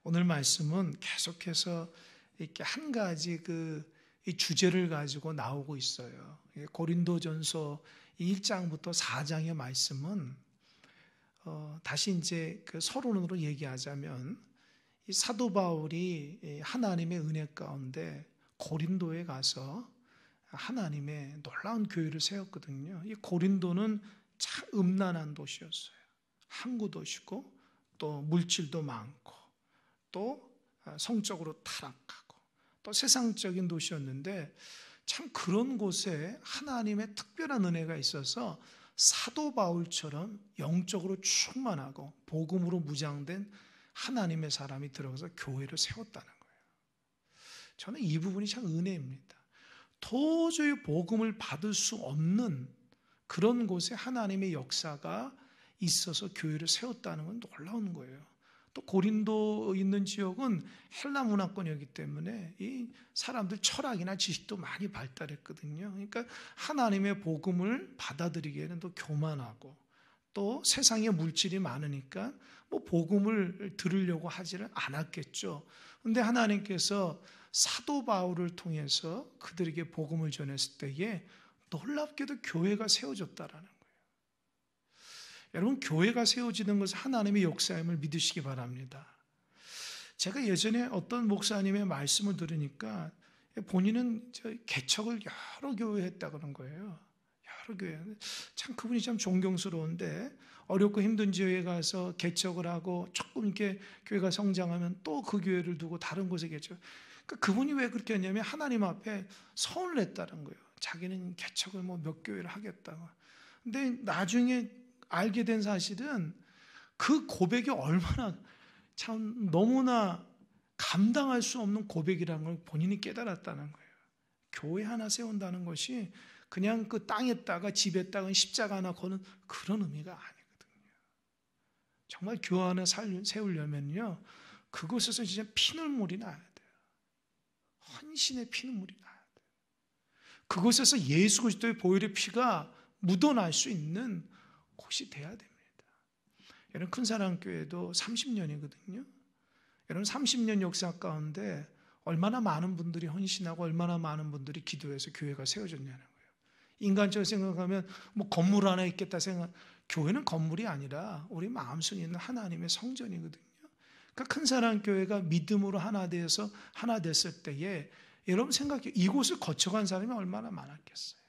오늘 말씀은 계속해서 이렇게 한 가지 이 주제를 가지고 나오고 있어요. 고린도전서 1장부터 4장의 말씀은 다시 이제 서론으로 얘기하자면 이 사도 바울이 하나님의 은혜 가운데 고린도에 가서 하나님의 놀라운 교회를 세웠거든요. 이 고린도는 참 음란한 도시였어요. 항구 도시고 또 물질도 많고 또 성적으로 타락하고 또 세상적인 도시였는데 참 그런 곳에 하나님의 특별한 은혜가 있어서 사도 바울처럼 영적으로 충만하고 복음으로 무장된 하나님의 사람이 들어가서 교회를 세웠다는 거예요. 저는 이 부분이 참 은혜입니다. 도저히 복음을 받을 수 없는 그런 곳에 하나님의 역사가 있어서 교회를 세웠다는 건 놀라운 거예요. 또 고린도 있는 지역은 헬라 문화권이었기 때문에 이 사람들 철학이나 지식도 많이 발달했거든요. 그러니까 하나님의 복음을 받아들이기에는 또 교만하고 또 세상에 물질이 많으니까 뭐 복음을 들으려고 하지를 않았겠죠. 그런데 하나님께서 사도 바울을 통해서 그들에게 복음을 전했을 때에 놀랍게도 교회가 세워졌다라는 거예요. 여러분, 교회가 세워지는 것은 하나님의 역사임을 믿으시기 바랍니다. 제가 예전에 어떤 목사님의 말씀을 들으니까 본인은 개척을 여러 교회 했다 그런 거예요. 여러 교회. 참 그분이 참 존경스러운데 어렵고 힘든 지역에 가서 개척을 하고 조금 이렇게 교회가 성장하면 또 그 교회를 두고 다른 곳에 개척. 그러니까 그분이 왜 그렇게 했냐면 하나님 앞에 서운을 했다는 거예요. 자기는 개척을 뭐 몇 교회를 하겠다고. 근데 나중에 알게 된 사실은 그 고백이 얼마나 참 너무나 감당할 수 없는 고백이라는 걸 본인이 깨달았다는 거예요. 교회 하나 세운다는 것이 그냥 그 땅에다가 집에다가 십자가 하나 거는 그런 의미가 아니거든요. 정말 교회 하나 세우려면요, 그곳에서 진짜 피눈물이 나야 돼요. 헌신의 피눈물이 나야 돼요. 그곳에서 예수 그리스도의 보혈의 피가 묻어날 수 있는 곳이 돼야 됩니다. 여러분, 큰사랑교회도 30년이거든요. 여러분, 30년 역사 가운데 얼마나 많은 분들이 헌신하고 얼마나 많은 분들이 기도해서 교회가 세워졌냐는 거예요. 인간적으로 생각하면 뭐 건물 하나 있겠다 생각. 교회는 건물이 아니라 우리 마음속에 있는 하나님의 성전이거든요. 그러니까 큰사랑교회가 믿음으로 하나 되어서 하나 됐을 때에 여러분 생각해요. 이곳을 거쳐간 사람이 얼마나 많았겠어요.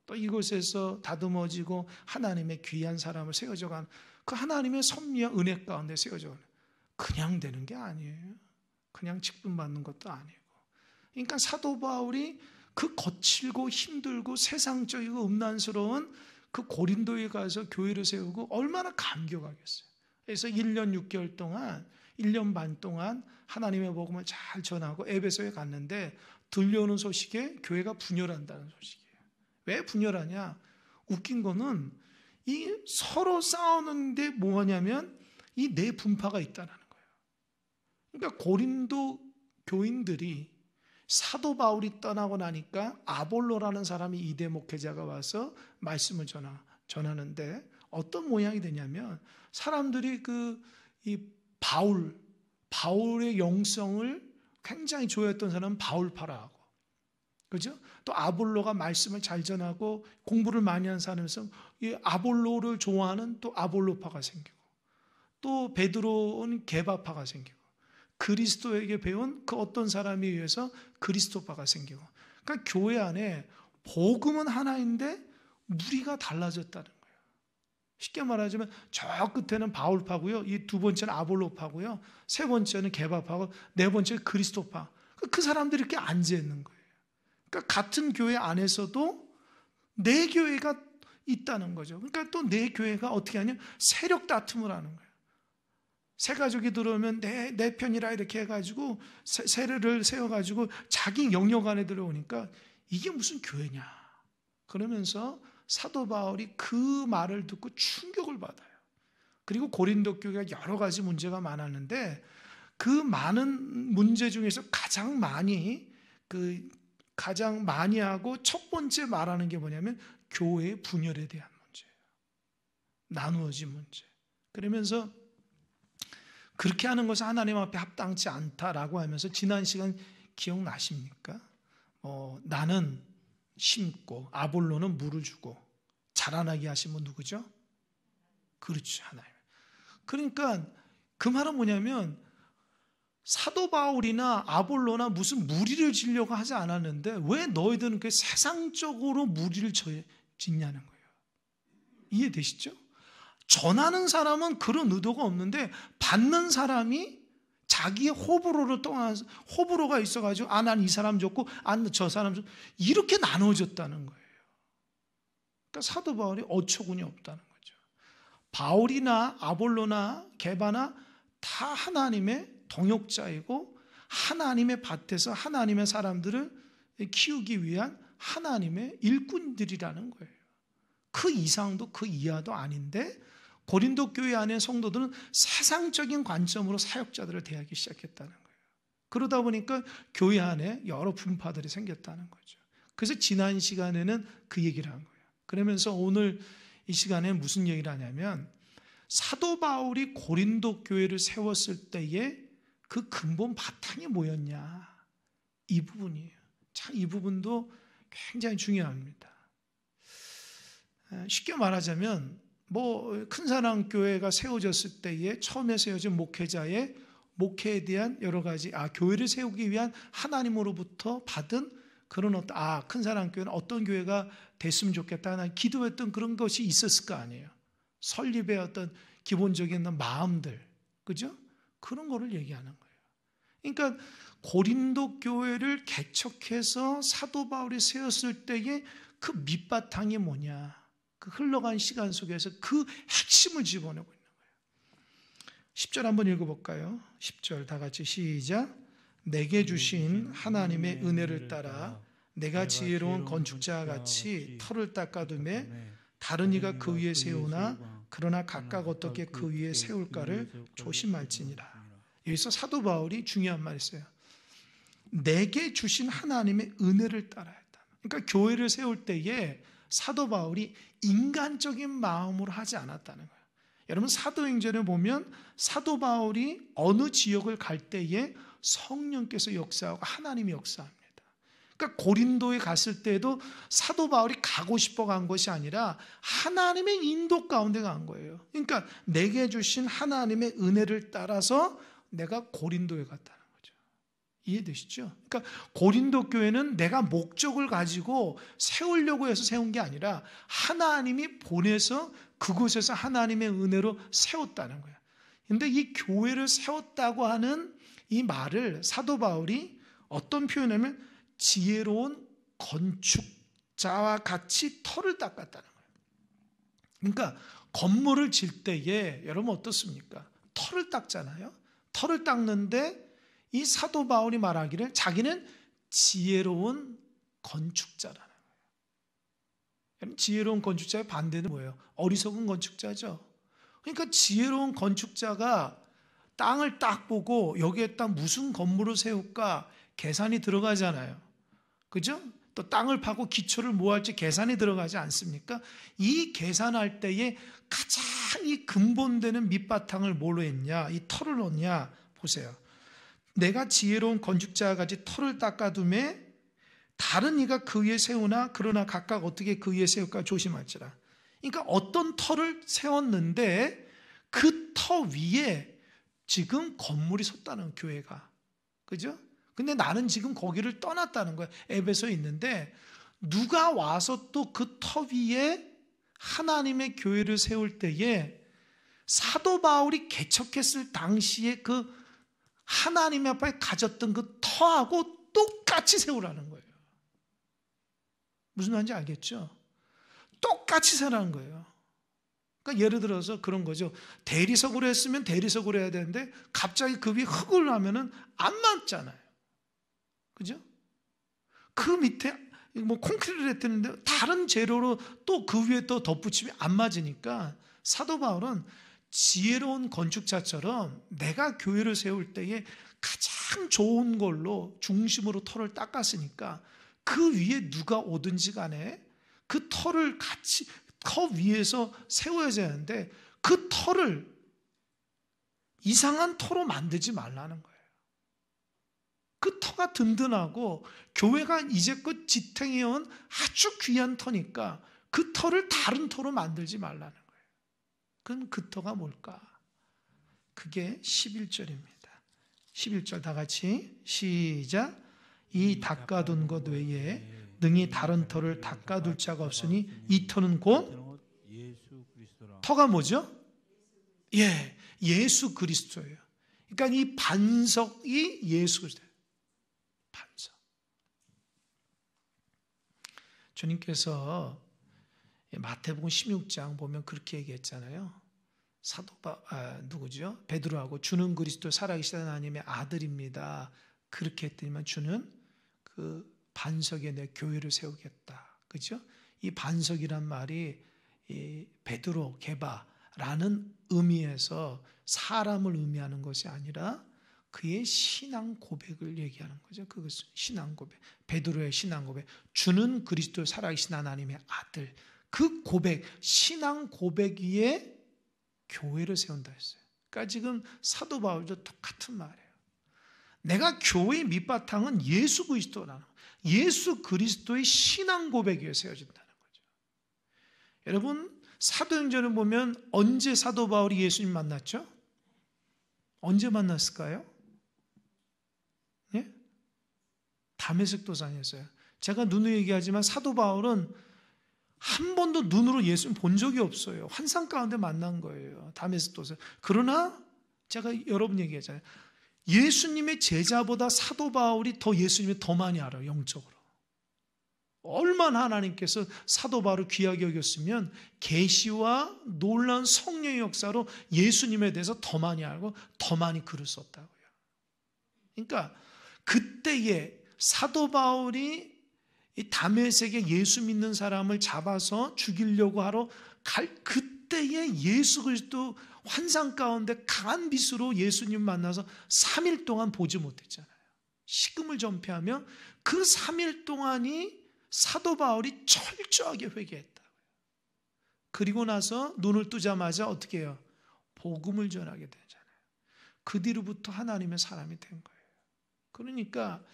또 이곳에서 다듬어지고 하나님의 귀한 사람을 세워져간 그 하나님의 섭리와 은혜 가운데 세워져가는 그냥 되는 게 아니에요. 그냥 직분 받는 것도 아니고. 그러니까 사도 바울이 그 거칠고 힘들고 세상적이고 음란스러운 그 고린도에 가서 교회를 세우고 얼마나 감격하겠어요. 그래서 1년 6개월 동안 1년 반 동안 하나님의 복음을 잘 전하고 에베소에 갔는데 들려오는 소식에 교회가 분열한다는 소식이에요. 왜 분열하냐? 웃긴 거는 이 서로 싸우는데 뭐하냐면 이 내 분파가 있다는 거예요. 그러니까 고린도 교인들이 사도 바울이 떠나고 나니까 아볼로라는 사람이 이대 목회자가 와서 말씀을 전하는데 어떤 모양이 되냐면 사람들이 이 바울의 영성을 굉장히 좋아했던 사람은 바울파라하고, 그죠? 또 아볼로가 말씀을 잘 전하고 공부를 많이 한 사람에서 이 아볼로를 좋아하는 또 아볼로파가 생기고, 또 베드로는 게바파가 생기고, 그리스도에게 배운 그 어떤 사람에 의해서 그리스도파가 생기고, 그러니까 교회 안에 복음은 하나인데 무리가 달라졌다는 거예요. 쉽게 말하자면 저 끝에는 바울파고요, 이 두 번째는 아볼로파고요, 세 번째는 게바파고, 네 번째는 그리스도파. 그 사람들이 이렇게 앉아 있는 거예요. 그러니까 같은 교회 안에서도 네 교회가 있다는 거죠. 그러니까 또 네 교회가 어떻게 하냐? 세력 다툼을 하는 거예요. 세 가족이 들어오면 내 편이라 이렇게 해가지고 세례를 세워가지고 자기 영역 안에 들어오니까 이게 무슨 교회냐? 그러면서 사도 바울이 그 말을 듣고 충격을 받아요. 그리고 고린도 교회가 여러 가지 문제가 많았는데 그 많은 문제 중에서 가장 많이 하고 첫 번째 말하는 게 뭐냐면 교회의 분열에 대한 문제예요. 나누어진 문제. 그러면서 그렇게 하는 것은 하나님 앞에 합당치 않다라고 하면서 지난 시간 기억나십니까? 나는 심고 아볼로는 물을 주고 자라나게 하신 분 누구죠? 그렇죠, 하나님. 그러니까 그 말은 뭐냐면 사도 바울이나 아볼로나 무슨 무리를 지려고 하지 않았는데 왜 너희들은 그 세상적으로 무리를 짓냐는 거예요. 이해되시죠? 전하는 사람은 그런 의도가 없는데 받는 사람이 자기의 호불호가 있어가지고 난 이 사람 좋고 저 사람 좋고 이렇게 나눠졌다는 거예요. 그러니까 사도 바울이 어처구니 없다는 거죠. 바울이나 아볼로나 게바나 다 하나님의 동역자이고 하나님의 밭에서 하나님의 사람들을 키우기 위한 하나님의 일꾼들이라는 거예요. 그 이상도 그 이하도 아닌데 고린도 교회 안에 성도들은 세상적인 관점으로 사역자들을 대하기 시작했다는 거예요. 그러다 보니까 교회 안에 여러 분파들이 생겼다는 거죠. 그래서 지난 시간에는 그 얘기를 한 거예요. 그러면서 오늘 이 시간에 무슨 얘기를 하냐면 사도 바울이 고린도 교회를 세웠을 때에 그 근본 바탕이 뭐였냐, 이 부분이에요. 참 이 부분도 굉장히 중요합니다. 쉽게 말하자면 큰사랑교회가 세워졌을 때에 처음에 세워진 목회자의 목회에 대한 여러 가지 교회를 세우기 위한 하나님으로부터 받은 그런 큰사랑교회는 어떤 교회가 됐으면 좋겠다 하는 기도했던 그런 것이 있었을 거 아니에요. 설립의 어떤 기본적인 마음들, 그죠? 그런 거를 얘기하는 거예요. 그러니까 고린도 교회를 개척해서 사도 바울이 세웠을 때의 그 밑바탕이 뭐냐, 그 흘러간 시간 속에서 그 핵심을 집어내고 있는 거예요. 10절 한번 읽어볼까요? 10절 다 같이 시작. 내게 주신 하나님의 은혜를 따라 내가 지혜로운 건축자와 같이 터를 닦아두매 다른 이가 그 위에 세우나 그러나 각각 어떻게 그 위에 세울까를 조심할지니라. 여기서 사도 바울이 중요한 말이 있어요. 내게 주신 하나님의 은혜를 따라야 한다. 그러니까 교회를 세울 때에 사도 바울이 인간적인 마음으로 하지 않았다는 거예요. 여러분 사도행전에 보면 사도 바울이 어느 지역을 갈 때에 성령께서 역사하고 하나님이 역사합니다. 그러니까 고린도에 갔을 때도 사도 바울이 가고 싶어 간 것이 아니라 하나님의 인도 가운데 간 거예요. 그러니까 내게 주신 하나님의 은혜를 따라서 내가 고린도에 갔다는 거죠. 이해되시죠? 그러니까 고린도 교회는 내가 목적을 가지고 세우려고 해서 세운 게 아니라 하나님이 보내서 그곳에서 하나님의 은혜로 세웠다는 거예요. 그런데 이 교회를 세웠다고 하는 이 말을 사도 바울이 어떤 표현이냐면 지혜로운 건축자와 같이 터를 닦았다는 거예요. 그러니까 건물을 질 때에 여러분 어떻습니까? 터를 닦잖아요. 터를 닦는데 이 사도 바울이 말하기를 자기는 지혜로운 건축자라는 거예요. 지혜로운 건축자의 반대는 뭐예요? 어리석은 건축자죠. 그러니까 지혜로운 건축자가 땅을 딱 보고 여기에다 무슨 건물을 세울까 계산이 들어가잖아요. 그죠? 또 땅을 파고 기초를 뭐 할지 계산이 들어가지 않습니까? 이 계산할 때에 가장 이 근본되는 밑바탕을 뭘로 했냐? 이 터를 놓냐? 보세요. 내가 지혜로운 건축자와 같이 터를 닦아두매 다른 이가 그 위에 세우나 그러나 각각 어떻게 그 위에 세울까 조심할지라. 그러니까 어떤 터를 세웠는데 그 터 위에 지금 건물이 섰다는 교회가. 그죠? 근데 나는 지금 거기를 떠났다는 거야. 에베소에 있는데 누가 와서 또 그 터 위에 하나님의 교회를 세울 때에 사도 바울이 개척했을 당시에 그 하나님 앞에 가졌던 그 터하고 똑같이 세우라는 거예요. 무슨 말인지 알겠죠? 똑같이 세라는 거예요. 그러니까 예를 들어서 그런 거죠. 대리석으로 했으면 대리석으로 해야 되는데 갑자기 그 위에 흙을 하면은 안 맞잖아요. 그죠? 그 밑에 뭐 콘크리트를 했는데 다른 재료로 또 그 위에 또 덧붙이면 안 맞으니까 사도 바울은 지혜로운 건축자처럼 내가 교회를 세울 때에 가장 좋은 걸로 중심으로 터를 닦았으니까 그 위에 누가 오든지 간에 그 터를 같이 터 위에서 세워야 되는데 그 터를 이상한 터로 만들지 말라는 거예요. 그 터가 든든하고 교회가 이제껏 지탱해온 아주 귀한 터니까 그 터를 다른 터로 만들지 말라는 거예요. 그럼 그 터가 뭘까? 그게 11절입니다. 11절 다 같이 시작. 이 닦아둔 것 외에 능히 다른 터를 닦아둘 자가 없으니 이 터는 곧 터가 뭐죠? 예, 예수 그리스도예요. 그러니까 이 반석이 예수 그리스도예요. 반석. 주님께서 마태복음 16장 보면 그렇게 얘기했잖아요. 누구죠? 베드로하고 주는 그리스도 살아계신 하나님의 아들입니다. 그렇게 했더니만 주는 그 반석에 내 교회를 세우겠다. 그죠? 이 반석이란 말이 이 베드로, 게바라는 의미에서 사람을 의미하는 것이 아니라 그의 신앙 고백을 얘기하는 거죠. 그것은 신앙 고백. 베드로의 신앙 고백. 주는 그리스도 살아계신 하나님의 아들. 그 고백, 신앙 고백 위에 교회를 세운다 했어요. 그러니까 지금 사도 바울도 똑같은 말이에요. 내가 교회의 밑바탕은 예수 그리스도라는 거예요. 예수 그리스도의 신앙 고백 위에 세워진다는 거죠. 여러분 사도행전을 보면 언제 사도 바울이 예수님 만났죠? 언제 만났을까요? 예? 다메섹 도상에서요. 제가 눈으로 얘기하지만 사도 바울은 한 번도 눈으로 예수님 본 적이 없어요. 환상 가운데 만난 거예요. 다메섹 도상. 그러나 제가 여러분 얘기했잖아요. 예수님의 제자보다 사도 바울이 더 예수님을 더 많이 알아요. 영적으로. 얼마나 하나님께서 사도 바울을 귀하게 여겼으면 계시와 놀라운 성령의 역사로 예수님에 대해서 더 많이 알고 더 많이 글을 썼다고요. 그러니까 그때에 사도 바울이 이 다메섹에 예수 믿는 사람을 잡아서 죽이려고 하러 갈 그때에 예수 그리스도 환상 가운데 강한 빛으로 예수님 만나서 3일 동안 보지 못했잖아요. 식음을 전폐하며 그 3일 동안이 사도 바울이 철저하게 회개했다고요. 그리고 나서 눈을 뜨자마자 어떻게 해요? 복음을 전하게 되잖아요. 그 뒤로부터 하나님의 사람이 된 거예요. 그러니까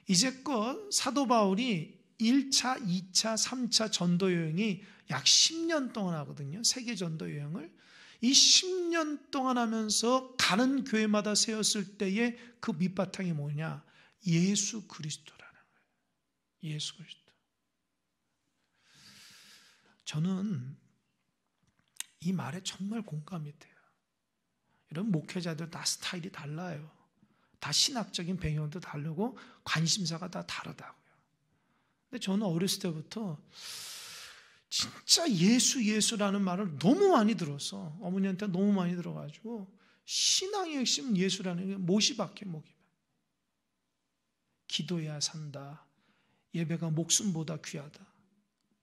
이제껏 사도 바울이 1차, 2차, 3차 전도 여행이 약 10년 동안 하거든요. 세계 전도 여행을. 이 10년 동안 하면서 가는 교회마다 세웠을 때의 그 밑바탕이 뭐냐? 예수 그리스도라는 거예요. 예수 그리스도. 저는 이 말에 정말 공감이 돼요. 이런 목회자들 다 스타일이 달라요. 다 신학적인 배경도 다르고 관심사가 다 다르다고요. 근데 저는 어렸을 때부터 진짜 예수라는 말을 너무 많이 들어서 어머니한테 너무 많이 들어가지고 신앙의 핵심은 예수라는 게 못이 박혀 목이. 기도해야 산다. 예배가 목숨보다 귀하다.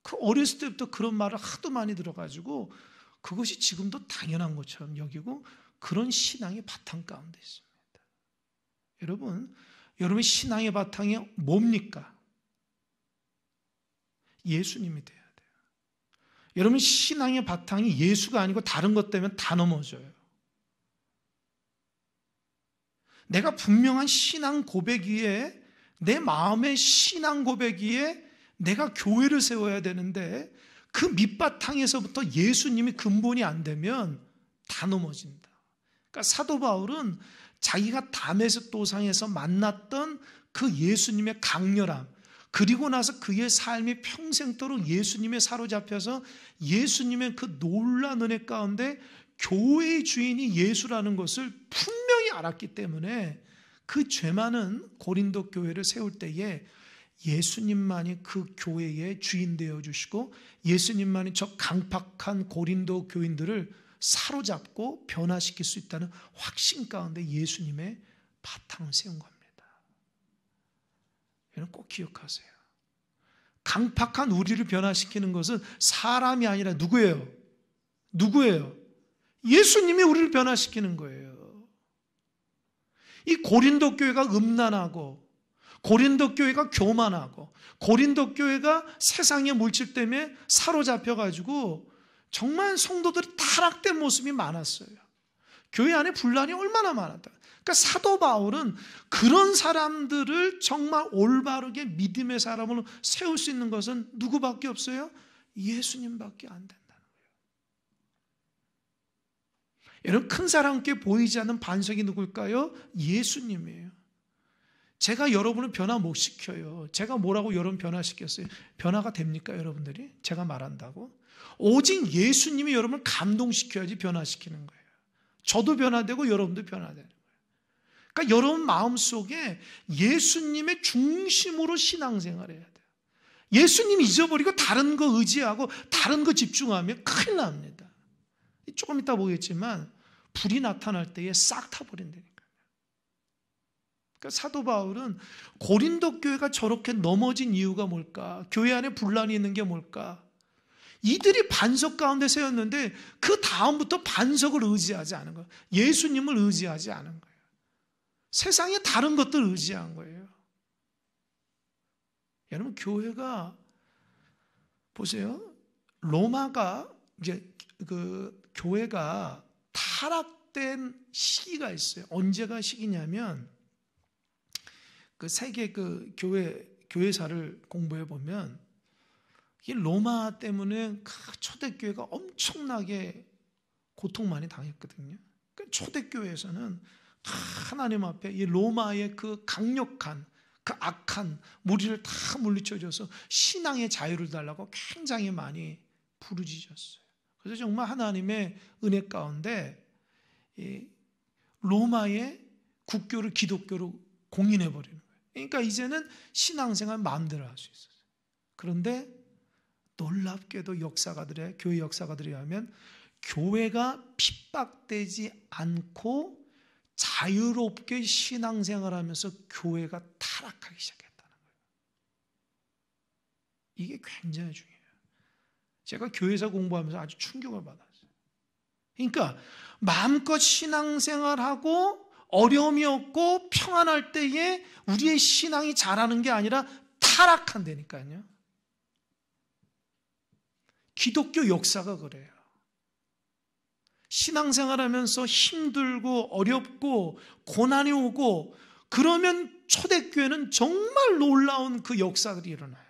그 어렸을 때부터 그런 말을 하도 많이 들어가지고 그것이 지금도 당연한 것처럼 여기고 그런 신앙의 바탕 가운데 있습니다. 여러분 신앙의 바탕이 뭡니까? 예수님이 돼야 돼요. 여러분 신앙의 바탕이 예수가 아니고 다른 것 때문에 다 넘어져요. 내가 분명한 신앙 고백 위에 내 마음의 신앙 고백 위에 내가 교회를 세워야 되는데 그 밑바탕에서부터 예수님이 근본이 안 되면 다 넘어진다. 그러니까 사도 바울은 자기가 다메섹 도상에서 만났던 그 예수님의 강렬함, 그리고 나서 그의 삶이 평생도록 예수님에 사로잡혀서 예수님의 그 놀라운 은혜 가운데 교회의 주인이 예수라는 것을 분명히 알았기 때문에 그 죄 많은 고린도 교회를 세울 때에 예수님만이 그 교회의 주인 되어 주시고 예수님만이 저 강팍한 고린도 교인들을 사로잡고 변화시킬 수 있다는 확신 가운데 예수님의 바탕을 세운 겁니다. 이건 꼭 기억하세요. 강팍한 우리를 변화시키는 것은 사람이 아니라 누구예요? 예수님이 우리를 변화시키는 거예요. 이 고린도 교회가 음란하고 고린도 교회가 교만하고 고린도 교회가 세상의 물질 때문에 사로잡혀가지고 정말 성도들이 타락된 모습이 많았어요. 교회 안에 분란이 얼마나 많았다. 그러니까 사도 바울은 그런 사람들을 정말 올바르게 믿음의 사람으로 세울 수 있는 것은 누구밖에 없어요? 예수님밖에 안 된다는 거예요. 여러분, 큰 사람께 보이지 않는 반석이 누굴까요? 예수님이에요. 제가 여러분을 변화 못 시켜요. 제가 뭐라고 여러분 변화시켰어요? 변화가 됩니까, 여러분들이? 제가 말한다고? 오직 예수님이 여러분을 감동시켜야지 변화시키는 거예요. 저도 변화되고 여러분도 변화되는 거예요. 그러니까 여러분 마음속에 예수님의 중심으로 신앙생활을 해야 돼요. 예수님 잊어버리고 다른 거 의지하고 다른 거 집중하면 큰일 납니다. 조금 이따 보겠지만 불이 나타날 때에 싹 타버린다니까요. 그러니까 사도 바울은 고린도 교회가 저렇게 넘어진 이유가 뭘까? 교회 안에 분란이 있는 게 뭘까? 이들이 반석 가운데 세웠는데 그 다음부터 반석을 의지하지 않은 거예요. 예수님을 의지하지 않은 거예요. 세상에 다른 것들을 의지한 거예요. 여러분, 교회가 보세요. 로마가 이제 교회가 타락된 시기가 있어요. 언제가 시기냐면 세계 교회사를 공부해 보면 이 로마 때문에 초대교회가 엄청나게 고통 많이 당했거든요. 초대교회에서는 하나님 앞에 이 로마의 그 강력한 그 악한 무리를 다 물리쳐줘서 신앙의 자유를 달라고 굉장히 많이 부르짖었어요. 그래서 정말 하나님의 은혜 가운데 이 로마의 국교를 기독교로 공인해버리는 거예요. 그러니까 이제는 신앙생활 마음대로 할 수 있었어요. 그런데 놀랍게도 교회 역사가들에 의하면 교회가 핍박되지 않고 자유롭게 신앙생활하면서 교회가 타락하기 시작했다는 거예요. 이게 굉장히 중요해요. 제가 교회사 공부하면서 아주 충격을 받았어요. 그러니까 마음껏 신앙생활하고 어려움이 없고 평안할 때에 우리의 신앙이 자라는 게 아니라 타락한다니까요. 기독교 역사가 그래요. 신앙생활하면서 힘들고 어렵고 고난이 오고 그러면 초대교회는 정말 놀라운 그 역사들이 일어나요.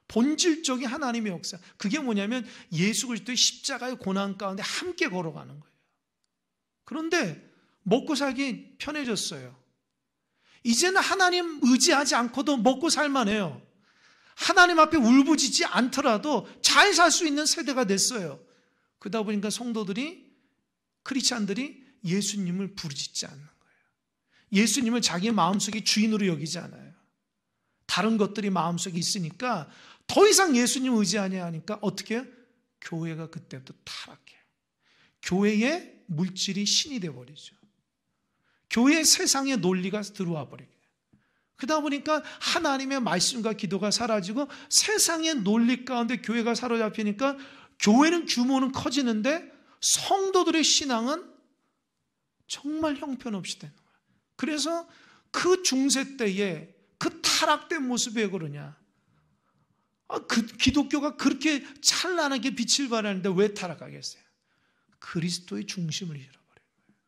본질적인 하나님의 역사. 그게 뭐냐면 예수 그리스도의 십자가의 고난 가운데 함께 걸어가는 거예요. 그런데 먹고 살기 편해졌어요. 이제는 하나님 의지하지 않고도 먹고 살만해요. 하나님 앞에 울부짖지 않더라도 잘 살 수 있는 세대가 됐어요. 그러다 보니까 크리스찬들이 예수님을 부르짖지 않는 거예요. 예수님을 자기 마음속에 주인으로 여기지 않아요. 다른 것들이 마음속에 있으니까 더 이상 예수님 의지하냐 하니까 어떻게 해요? 교회가 그때부터 타락해요. 교회의 물질이 신이 되어버리죠. 교회의 세상의 논리가 들어와 버리게 돼요. 그러다 보니까 하나님의 말씀과 기도가 사라지고 세상의 논리 가운데 교회가 사로잡히니까 교회는 규모는 커지는데 성도들의 신앙은 정말 형편없이 되는 거예요. 그래서 그 중세 때에 그 타락된 모습이 왜 그러냐? 기독교가 그렇게 찬란하게 빛을 발하는데 왜 타락하겠어요? 그리스도의 중심을 잃어버린 거예요.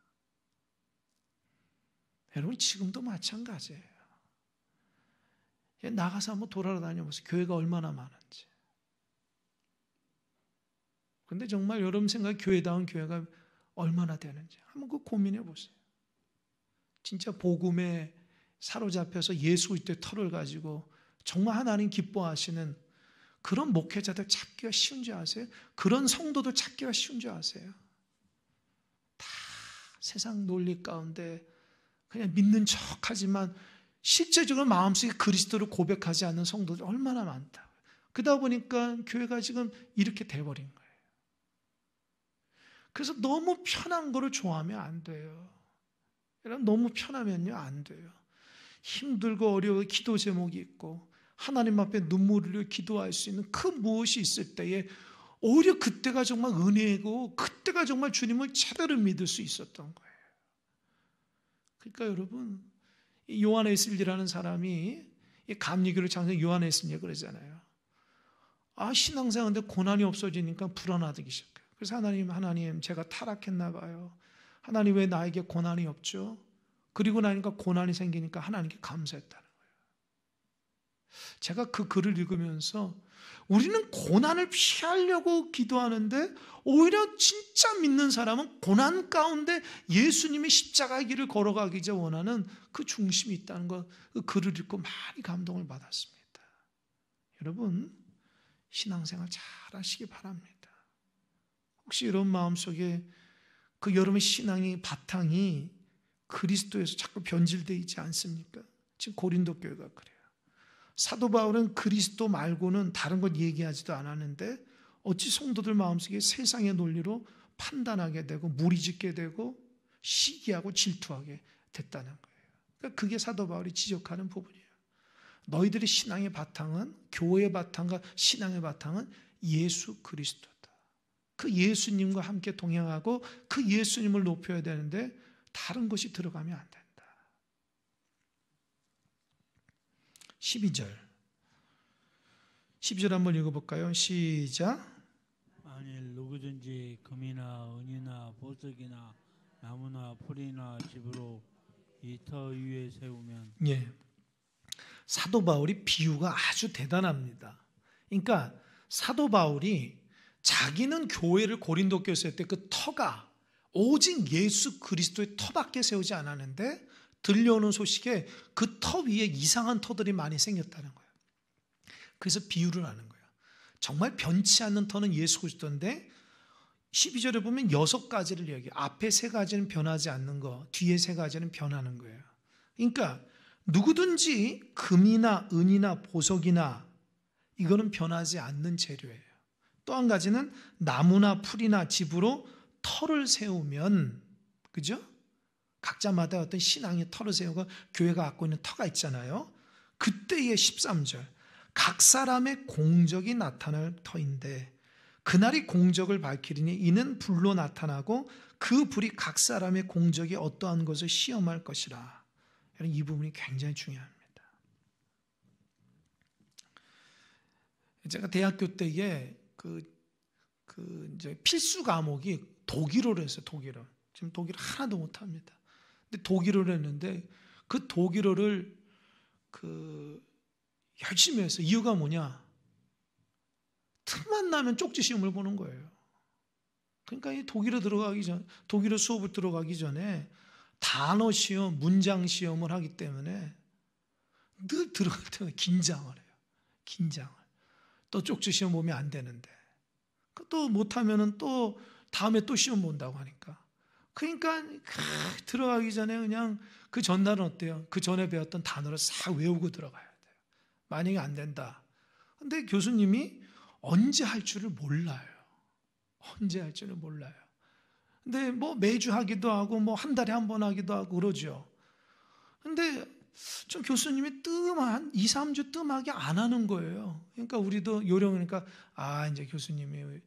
여러분, 지금도 마찬가지예요. 나가서 한번 돌아다녀보세요. 교회가 얼마나 많은지. 근데 정말 여러분 생각 교회다운 교회가 얼마나 되는지 한번 그 고민해 보세요. 진짜 복음에 사로잡혀서 예수 그리스도의 털을 가지고 정말 하나님 기뻐하시는 그런 목회자들 찾기가 쉬운 줄 아세요? 그런 성도들 찾기가 쉬운 줄 아세요? 다 세상 논리 가운데 그냥 믿는 척하지만 실제적으로 마음속에 그리스도를 고백하지 않는 성도들 얼마나 많다. 그러다 보니까 교회가 지금 이렇게 돼버린 거예요. 그래서 너무 편한 거를 좋아하면 안 돼요. 여러분, 너무 편하면요 안 돼요. 힘들고 어려워 기도 제목이 있고 하나님 앞에 눈물을 흘려 기도할 수 있는 그 무엇이 있을 때에 오히려 그때가 정말 은혜고 그때가 정말 주님을 제대로 믿을 수 있었던 거예요. 그러니까 여러분, 요한 웨슬리라는 사람이 감리교를 창시한 요한 웨슬리 그러잖아요. 신앙생활인데 고난이 없어지니까 불안하기 시작해요. 그래서 하나님 제가 타락했나 봐요. 하나님 왜 나에게 고난이 없죠? 그리고 나니까 고난이 생기니까 하나님께 감사했다는 거예요. 제가 그 글을 읽으면서 우리는 고난을 피하려고 기도하는데 오히려 진짜 믿는 사람은 고난 가운데 예수님의 십자가의 길을 걸어가기 전 원하는 그 중심이 있다는 것, 그 글을 읽고 많이 감동을 받았습니다. 여러분, 신앙생활 잘 하시기 바랍니다. 혹시 여러분 마음속에 그 여러분의 신앙의 바탕이 그리스도에서 자꾸 변질되어 있지 않습니까? 지금 고린도 교회가 그래요. 사도 바울은 그리스도 말고는 다른 것 얘기하지도 않았는데 어찌 성도들 마음속에 세상의 논리로 판단하게 되고 무리짓게 되고 시기하고 질투하게 됐다는 거예요. 그러니까 그게 사도 바울이 지적하는 부분이에요. 너희들의 신앙의 바탕은, 교회의 바탕과 신앙의 바탕은 예수 그리스도다. 그 예수님과 함께 동행하고 그 예수님을 높여야 되는데 다른 것이 들어가면 안 된다. 12절 한번 읽어볼까요? 시작. 만일 누구든지 금이나 은이나 보석이나 나무나 풀이나 집으로 이 터 위에 세우면, 예, 사도 바울이 비유가 아주 대단합니다. 그러니까 사도 바울이 자기는 교회를 고린도 교회에 세울 때 그 터가 오직 예수 그리스도의 터밖에 세우지 않았는데 들려오는 소식에 그 터 위에 이상한 터들이 많이 생겼다는 거예요. 그래서 비유를 하는 거예요. 정말 변치 않는 터는 예수 그리스도인데 12절에 보면 6가지를 얘기해요. 앞에 3가지는 변하지 않는 거, 뒤에 3가지는 변하는 거예요. 그러니까 누구든지 금이나 은이나 보석이나 이거는 변하지 않는 재료예요. 또 한 가지는 나무나 풀이나 집으로 터를 세우면, 그죠? 각자마다 어떤 신앙의 터를 세우고 교회가 갖고 있는 터가 있잖아요. 그때의 13절, 각 사람의 공적이 나타날 터인데 그날이 공적을 밝히리니 이는 불로 나타나고 그 불이 각 사람의 공적이 어떠한 것을 시험할 것이라. 이 부분이 굉장히 중요합니다. 제가 대학교 때에 이제 필수 과목이 독일어를 했어요. 독일어. 지금 독일어 하나도 못합니다. 근데 독일어를 했는데 그 독일어를 열심히 했어요. 이유가 뭐냐? 틈만 나면 쪽지 시험을 보는 거예요. 그러니까 이 독일어 수업을 들어가기 전에 단어 시험, 문장 시험을 하기 때문에 늘 들어갈 때마다 긴장을 해요. 긴장을. 또 쪽지 시험 보면 안 되는데. 또 못하면은 또 다음에 또 시험 본다고 하니까. 그러니까 들어가기 전에 그냥 그 전날은 어때요? 그 전에 배웠던 단어를 싹 외우고 들어가야 돼요. 만약에 안 된다. 근데 교수님이 언제 할 줄을 몰라요. 언제 할 줄을 몰라요. 근데 뭐 매주 하기도 하고 뭐 한 달에 한 번 하기도 하고 그러죠. 근데 좀 교수님이 한 2, 3주 뜸하게 안 하는 거예요. 그러니까 우리도 요령이니까 이제 교수님이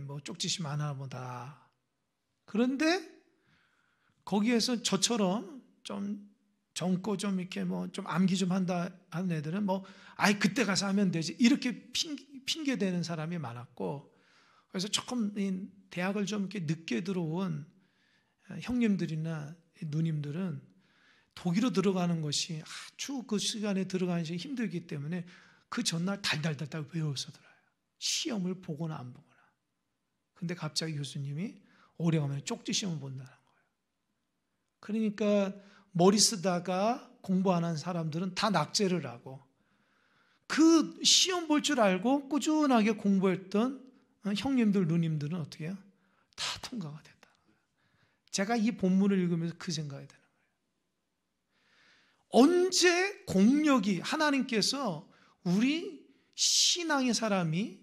뭐 쪽지심 안 하나 보다. 그런데 거기에서 저처럼 좀 젊고 좀 이렇게 뭐 좀 암기 좀 한다 하는 애들은 그때 가서 하면 되지. 이렇게 핑계 대는 사람이 많았고, 그래서 조금 대학을 좀 이렇게 늦게 들어온 형님들이나 누님들은 독일어 들어가는 것이 아주 그 시간에 들어가는 것이 힘들기 때문에 그 전날 달달달달 외워서 들어요. 시험을 보거나 안 보거나. 근데 갑자기 교수님이 오래가면 쪽지 시험을 본다는 거예요. 그러니까 머리 쓰다가 공부 안 한 사람들은 다 낙제를 하고 그 시험 볼 줄 알고 꾸준하게 공부했던 형님들, 누님들은 어떻게 해요? 다 통과가 됐다는 거예요. 제가 이 본문을 읽으면서 그 생각이 드는 거예요. 언제 공력이 하나님께서 우리 신앙의 사람이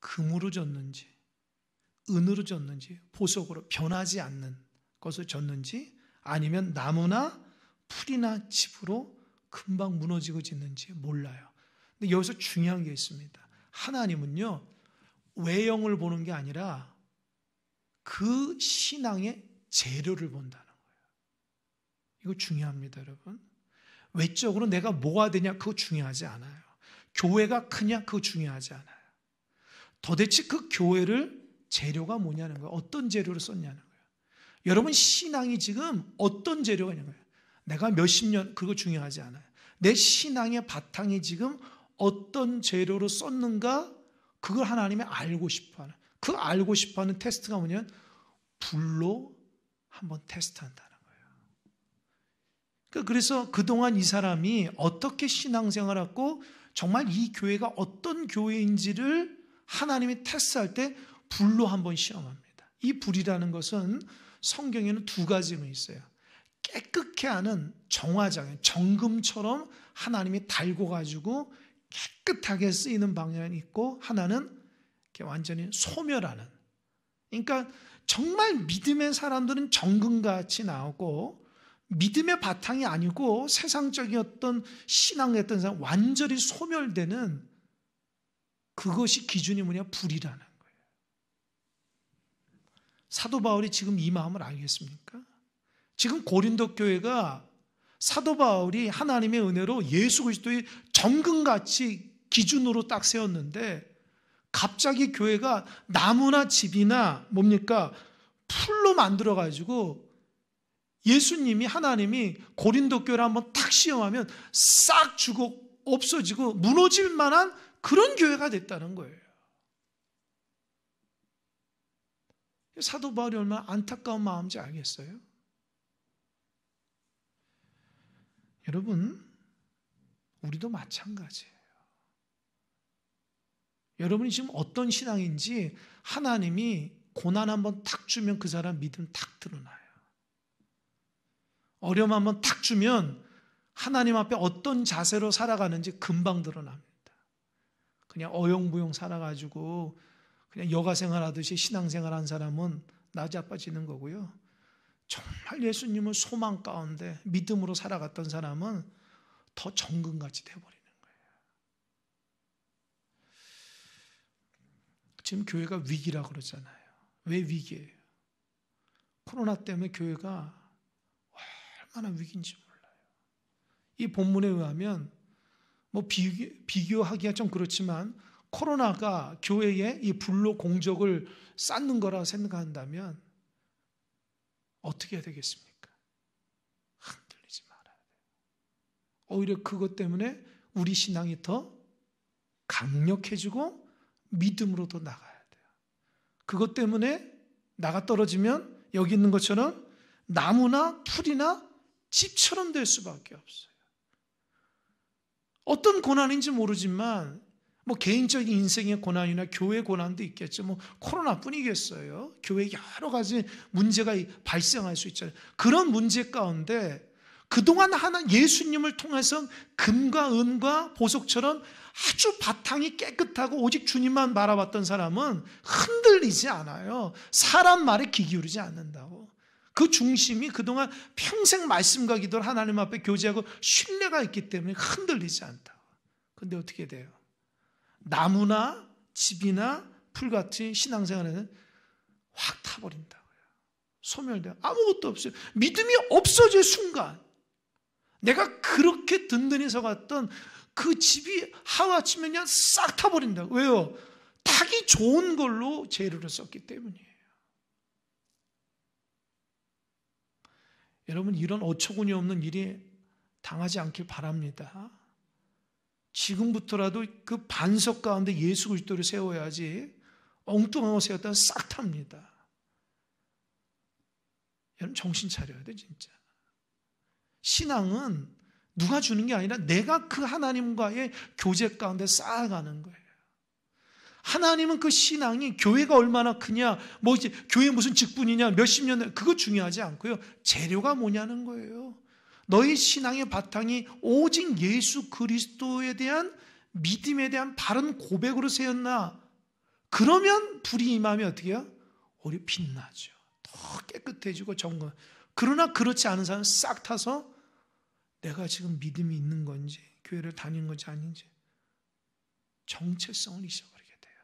금으로 줬는지 은으로 줬는지 보석으로 변하지 않는 것을 줬는지 아니면 나무나 풀이나 집으로 금방 무너지고 짓는지 몰라요. 근데 여기서 중요한 게 있습니다. 하나님은요 외형을 보는 게 아니라 그 신앙의 재료를 본다는 거예요. 이거 중요합니다, 여러분. 외적으로 내가 뭐가 되냐 그거 중요하지 않아요. 교회가 크냐 그거 중요하지 않아요. 도대체 그 교회를 재료가 뭐냐는 거예요. 어떤 재료를 썼냐는 거예요. 여러분 신앙이 지금 어떤 재료가 있는 거예요? 내가 몇십 년, 그거 중요하지 않아요. 내 신앙의 바탕이 지금 어떤 재료로 썼는가, 그걸 하나님이 알고 싶어하는, 그 알고 싶어하는 테스트가 뭐냐면 불로 한번 테스트한다는 거예요. 그래서 그동안 이 사람이 어떻게 신앙생활하고 정말 이 교회가 어떤 교회인지를 하나님이 테스트할 때 불로 한번 시험합니다. 이 불이라는 것은 성경에는 두 가지 의미 있어요. 깨끗게 하는 정화장, 정금처럼 하나님이 달고 가지고 깨끗하게 쓰이는 방향이 있고, 하나는 완전히 소멸하는. 그러니까 정말 믿음의 사람들은 정금같이 나오고, 믿음의 바탕이 아니고 세상적이었던 신앙이었던 사람 완전히 소멸되는, 그것이 기준이 뭐냐? 불이라는 거예요. 사도 바울이 지금 이 마음을 알겠습니까? 지금 고린도 교회가 사도 바울이 하나님의 은혜로 예수 그리스도의 정금같이 기준으로 딱 세웠는데, 갑자기 교회가 나무나 집이나 뭡니까? 풀로 만들어가지고 예수님이, 하나님이 고린도 교회를 한번 탁 시험하면 싹 죽고 없어지고 무너질 만한 그런 교회가 됐다는 거예요. 사도 바울이 얼마나 안타까운 마음인지 알겠어요? 여러분, 우리도 마찬가지예요. 여러분이 지금 어떤 신앙인지 하나님이 고난 한번 탁 주면 그 사람 믿음 탁 드러나요. 어려움 한번 탁 주면 하나님 앞에 어떤 자세로 살아가는지 금방 드러납니다. 그냥 어영부영 살아가지고 그냥 여가생활 하듯이 신앙생활 한 사람은 나자빠지는 거고요. 정말 예수님을 소망 가운데 믿음으로 살아갔던 사람은 더 정금같이 되어버리는 거예요. 지금 교회가 위기라고 그러잖아요. 왜 위기예요? 코로나 때문에 교회가 얼마나 위기인지 몰라요. 이 본문에 의하면 뭐 비교하기가 좀 그렇지만, 코로나가 교회에 이 불로 공적을 쌓는 거라 생각한다면 어떻게 해야 되겠습니까? 흔들리지 말아야 돼요. 오히려 그것 때문에 우리 신앙이 더 강력해지고 믿음으로 더 나가야 돼요. 그것 때문에 나가 떨어지면 여기 있는 것처럼 나무나 풀이나 집처럼 될 수밖에 없어요. 어떤 고난인지 모르지만 뭐 개인적인 인생의 고난이나 교회 고난도 있겠죠. 뭐 코로나뿐이겠어요. 교회에 여러 가지 문제가 발생할 수 있잖아요. 그런 문제 가운데 그동안 예수님을 통해서 금과 은과 보석처럼 아주 바탕이 깨끗하고 오직 주님만 바라봤던 사람은 흔들리지 않아요. 사람 말에 귀 기울이지 않는다고. 그 중심이 그동안 평생 말씀과 기도를 하나님 앞에 교제하고 신뢰가 있기 때문에 흔들리지 않다고. 그런데 어떻게 돼요? 나무나 집이나 풀같이 신앙생활에는 확 타버린다고요. 소멸돼요. 아무것도 없어요. 믿음이 없어질 순간, 내가 그렇게 든든히 서갔던 그 집이 하루아침에 그냥 싹 타버린다고. 왜요? 타기 좋은 걸로 재료를 썼기 때문이에요. 여러분, 이런 어처구니 없는 일이 당하지 않길 바랍니다. 지금부터라도 그 반석 가운데 예수 그리스도를 세워야지 엉뚱한 거 세웠다가 싹 탑니다. 여러분, 정신 차려야 돼, 진짜. 신앙은 누가 주는 게 아니라 내가 그 하나님과의 교제 가운데 쌓아가는 거예요. 하나님은 그 신앙이 교회가 얼마나 크냐, 뭐 이제 교회 무슨 직분이냐, 몇십 년, 그거 중요하지 않고요. 재료가 뭐냐는 거예요. 너희 신앙의 바탕이 오직 예수 그리스도에 대한 믿음에 대한 바른 고백으로 세웠나? 그러면 불이 임하면 어떻게 해요? 오히려 빛나죠. 더 깨끗해지고 정건. 그러나 그렇지 않은 사람은 싹 타서 내가 지금 믿음이 있는 건지 교회를 다니는 건지 아닌지 정체성을 잊어버리게 돼요.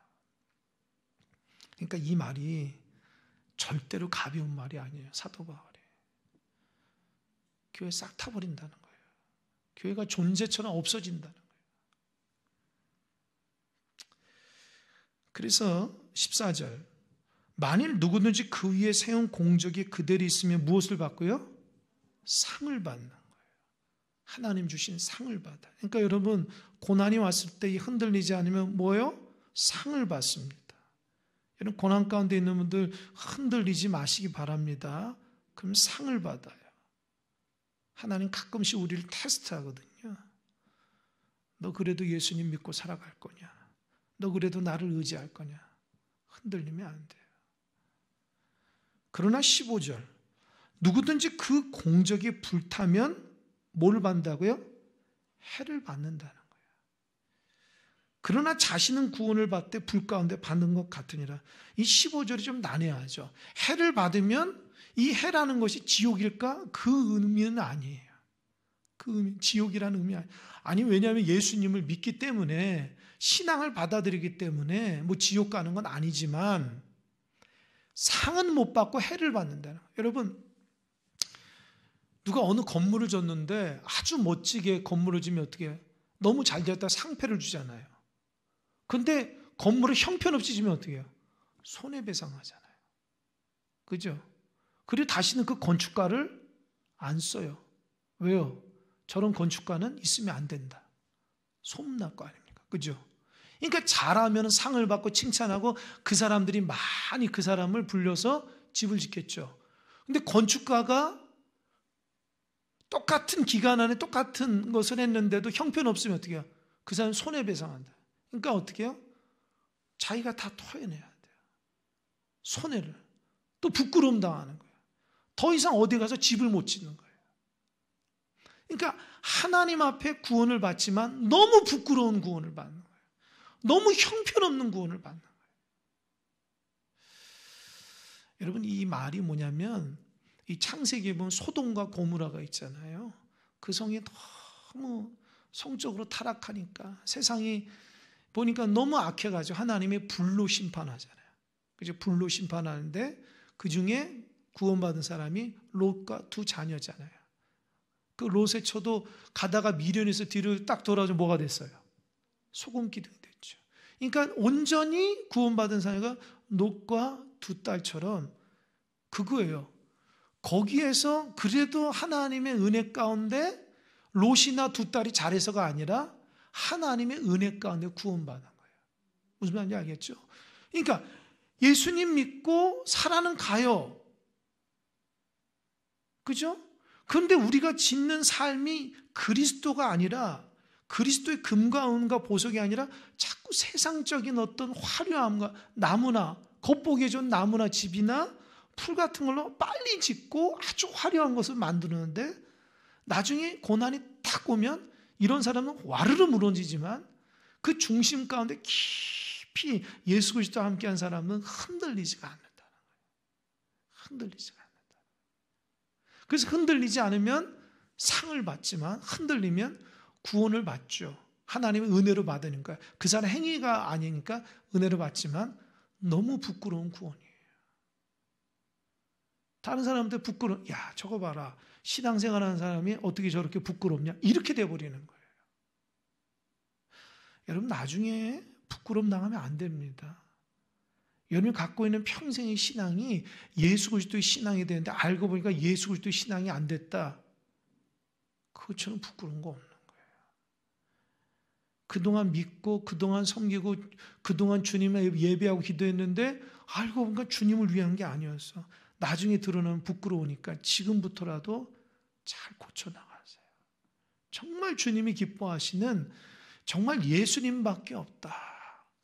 그러니까 이 말이 절대로 가벼운 말이 아니에요. 사도 바울이. 교회 싹 타버린다는 거예요. 교회가 존재처럼 없어진다는 거예요. 그래서 14절, 만일 누구든지 그 위에 세운 공적이 그대로 있으면 무엇을 받고요? 상을 받는 거예요. 하나님 주신 상을 받아. 그러니까 여러분 고난이 왔을 때 흔들리지 않으면 뭐예요? 상을 받습니다. 여러분 고난 가운데 있는 분들 흔들리지 마시기 바랍니다. 그럼 상을 받아요. 하나님 가끔씩 우리를 테스트하거든요. 너 그래도 예수님 믿고 살아갈 거냐? 너 그래도 나를 의지할 거냐? 흔들리면 안 돼요. 그러나 15절 누구든지 그 공적이 불타면 뭘 받는다고요? 해를 받는다는 거예요. 그러나 자신은 구원을 받되 불 가운데 받는 것 같으니라. 이 15절이 좀 난해하죠. 해를 받으면 이 해라는 것이 지옥일까? 그 의미는 아니에요. 그 의미, 지옥이라는 의미 아니 왜냐하면 예수님을 믿기 때문에 신앙을 받아들이기 때문에 뭐 지옥 가는 건 아니지만 상은 못 받고 해를 받는다는 거예요. 여러분 누가 어느 건물을 졌는데 아주 멋지게 건물을 지면 어떻게 해요? 너무 잘 지었다 상패를 주잖아요. 근데 건물을 형편없이 지면 어떻게 해요? 손해배상하잖아요. 그죠? 그리고 다시는 그 건축가를 안 써요. 왜요? 저런 건축가는 있으면 안 된다. 소문날 거 아닙니까? 그죠? 그러니까 잘하면 상을 받고 칭찬하고 그 사람들이 많이 그 사람을 불려서 집을 짓겠죠. 근데 건축가가 똑같은 기간 안에 똑같은 것을 했는데도 형편없으면 어떻게 해요? 그 사람 손해배상한다. 그러니까 어떻게 해요? 자기가 다 토해내야 돼요. 손해를. 또 부끄러움 당하는 거예요. 더 이상 어디 가서 집을 못 짓는 거예요. 그러니까 하나님 앞에 구원을 받지만 너무 부끄러운 구원을 받는 거예요. 너무 형편없는 구원을 받는 거예요. 여러분 이 말이 뭐냐면 이 창세기에 보면 소돔과 고모라가 있잖아요. 그 성이 너무 성적으로 타락하니까 세상이 보니까 너무 악해가지고 하나님의 불로 심판하잖아요. 그죠? 불로 심판하는데 그 중에 구원받은 사람이 롯과 두 자녀잖아요. 그 롯의 처도 가다가 미련해서 뒤를 딱 돌아서 뭐가 됐어요? 소금 기둥이 됐죠. 그러니까 온전히 구원받은 사람이 롯과 두 딸처럼 그거예요. 거기에서 그래도 하나님의 은혜 가운데 롯이나 두 딸이 잘해서가 아니라 하나님의 은혜 가운데 구원받은 거예요. 무슨 말인지 알겠죠? 그러니까 예수님 믿고 살아는 가요. 그죠? 그런데 우리가 짓는 삶이 그리스도가 아니라 그리스도의 금과 은과 보석이 아니라 자꾸 세상적인 어떤 화려함과 나무나 겉보기에 좋은 나무나 집이나 풀 같은 걸로 빨리 짓고 아주 화려한 것을 만드는데 나중에 고난이 딱 오면 이런 사람은 와르르 무너지지만 그 중심 가운데 깊이 예수 그리스도와 함께한 사람은 흔들리지가 않는다는 거예요. 흔들리지가 않는다. 그래서 흔들리지 않으면 상을 받지만 흔들리면 구원을 받죠. 하나님의 은혜로 받으니까 그 사람 행위가 아니니까 은혜로 받지만 너무 부끄러운 구원이에요. 다른 사람한테 부끄러워. 야, 저거 봐라. 신앙생활하는 사람이 어떻게 저렇게 부끄럽냐? 이렇게 돼버리는 거예요. 여러분 나중에 부끄러움 당하면 안 됩니다. 여러분이 갖고 있는 평생의 신앙이 예수 그리스도의 신앙이 되는데 알고 보니까 예수 그리스도의 신앙이 안 됐다. 그것처럼 부끄러운 거 없는 거예요. 그동안 믿고 그동안 섬기고 그동안 주님을 예배하고 기도했는데 알고 보니까 주님을 위한 게 아니었어. 나중에 드러나면 부끄러우니까 지금부터라도 잘 고쳐나가세요. 정말 주님이 기뻐하시는 정말 예수님밖에 없다.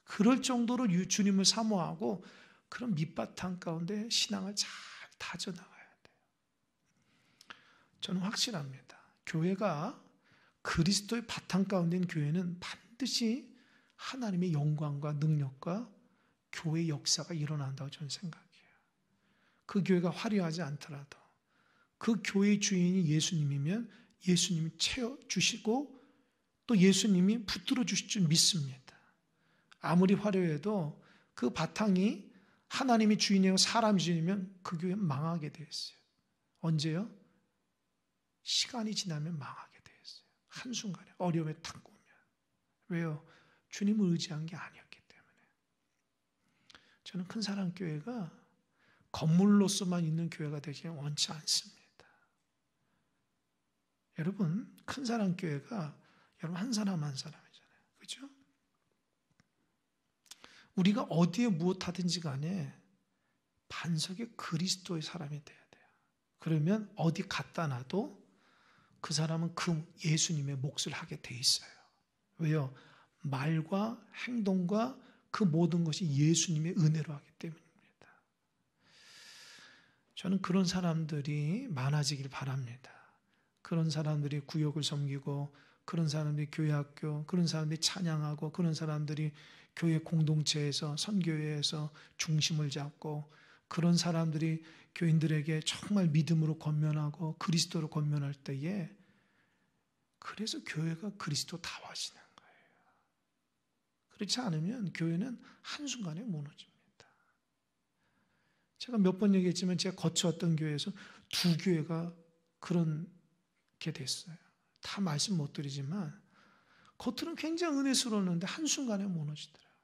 그럴 정도로 주님을 사모하고 그런 밑바탕 가운데 신앙을 잘 다져나가야 돼요. 저는 확실합니다. 교회가 그리스도의 바탕 가운데 있는 교회는 반드시 하나님의 영광과 능력과 교회의 역사가 일어난다고 저는 생각해요. 그 교회가 화려하지 않더라도 그 교회의 주인이 예수님이면 예수님이 채워주시고 또 예수님이 붙들어 주실 줄 믿습니다. 아무리 화려해도 그 바탕이 하나님이 주인이고 사람이 주인이면 그 교회는 망하게 되어 있어요. 언제요? 시간이 지나면 망하게 되어 있어요. 한순간에 어려움에 탁 오면. 왜요? 주님을 의지한 게 아니었기 때문에. 저는 큰사랑교회가 건물로서만 있는 교회가 되기는 원치 않습니다. 여러분, 큰 사람 교회가 여러분 한 사람 한 사람이잖아요. 그렇죠? 우리가 어디에 무엇하든지 간에 반석의 그리스도의 사람이 돼야 돼요. 그러면 어디 갖다 놔도 그 사람은 그 예수님의 몫을 하게 돼 있어요. 왜요? 말과 행동과 그 모든 것이 예수님의 은혜로 하기 때문입니다. 저는 그런 사람들이 많아지길 바랍니다. 그런 사람들이 구역을 섬기고, 그런 사람들이 교회 학교, 그런 사람들이 찬양하고, 그런 사람들이 교회 공동체에서, 선교회에서 중심을 잡고, 그런 사람들이 교인들에게 정말 믿음으로 권면하고 그리스도로 권면할 때에, 그래서 교회가 그리스도다워지는 거예요. 그렇지 않으면 교회는 한순간에 무너집니다. 제가 몇 번 얘기했지만 제가 거쳐왔던 교회에서 두 교회가 그런 게 됐어요. 다 말씀 못 드리지만 겉으로는 굉장히 은혜스러웠는데 한순간에 무너지더라고요.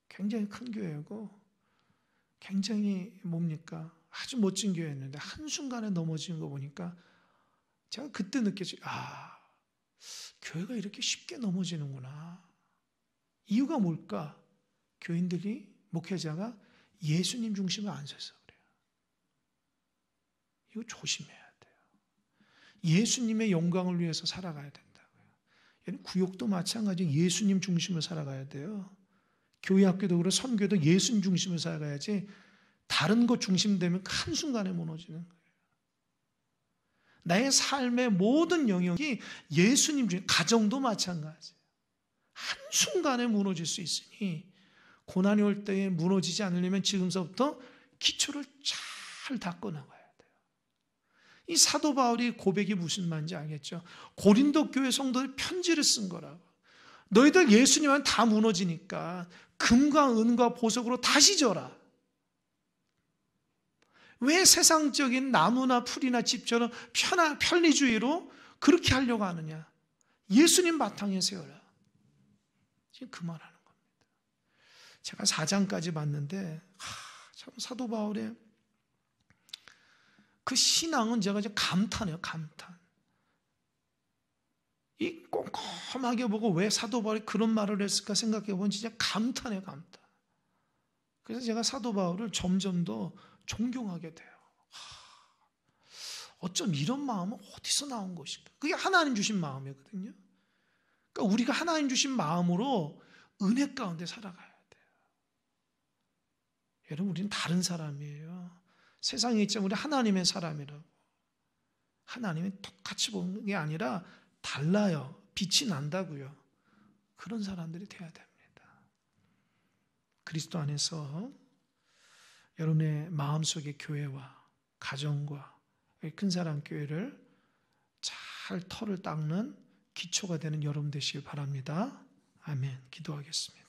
굉장히 큰 교회고 굉장히 아주 멋진 교회였는데 한순간에 넘어지는 거 보니까 제가 그때 느꼈어요. 교회가 이렇게 쉽게 넘어지는구나. 이유가 뭘까? 교인들이, 목회자가 예수님 중심을 안 서서 그래요. 이거 조심해야 돼요. 예수님의 영광을 위해서 살아가야 된다고요. 구역도 마찬가지로 예수님 중심을 살아가야 돼요. 교회 학교도 그렇고 선교도 예수님 중심을 살아가야지 다른 것 중심되면 한순간에 무너지는 거예요. 나의 삶의 모든 영역이 예수님 중심, 가정도 마찬가지예요. 한순간에 무너질 수 있으니 고난이 올 때에 무너지지 않으려면 지금서부터 기초를 잘 닦고 나가야 돼요. 이 사도 바울이 고백이 무슨 말인지 알겠죠? 고린도 교회 성도들 편지를 쓴 거라고. 너희들 예수님은 다 무너지니까 금과 은과 보석으로 다시 져라. 왜 세상적인 나무나 풀이나 집처럼 편리주의로 그렇게 하려고 하느냐? 예수님 바탕에 세워라. 지금 그 말하는 겁니다. 제가 4장까지 봤는데 참 사도 바울의 그 신앙은 제가 이제 감탄해요. 감탄. 이 꼼꼼하게 보고 왜 사도 바울이 그런 말을 했을까 생각해 보면 진짜 감탄해요. 감탄. 그래서 제가 사도 바울을 점점 더 존경하게 돼요. 어쩜 이런 마음은 어디서 나온 것일까? 그게 하나님 주신 마음이거든요. 그러니까 우리가 하나님 주신 마음으로 은혜 가운데 살아가야 돼요. 여러분, 우리는 다른 사람이에요. 세상에 있지만 우리 하나님의 사람이라고. 하나님이 똑같이 보는 게 아니라 달라요. 빛이 난다고요. 그런 사람들이 돼야 됩니다. 그리스도 안에서 여러분의 마음속의 교회와 가정과 큰 사람 교회를 잘 털을 닦는 기초가 되는 여러분 되시길 바랍니다. 아멘. 기도하겠습니다.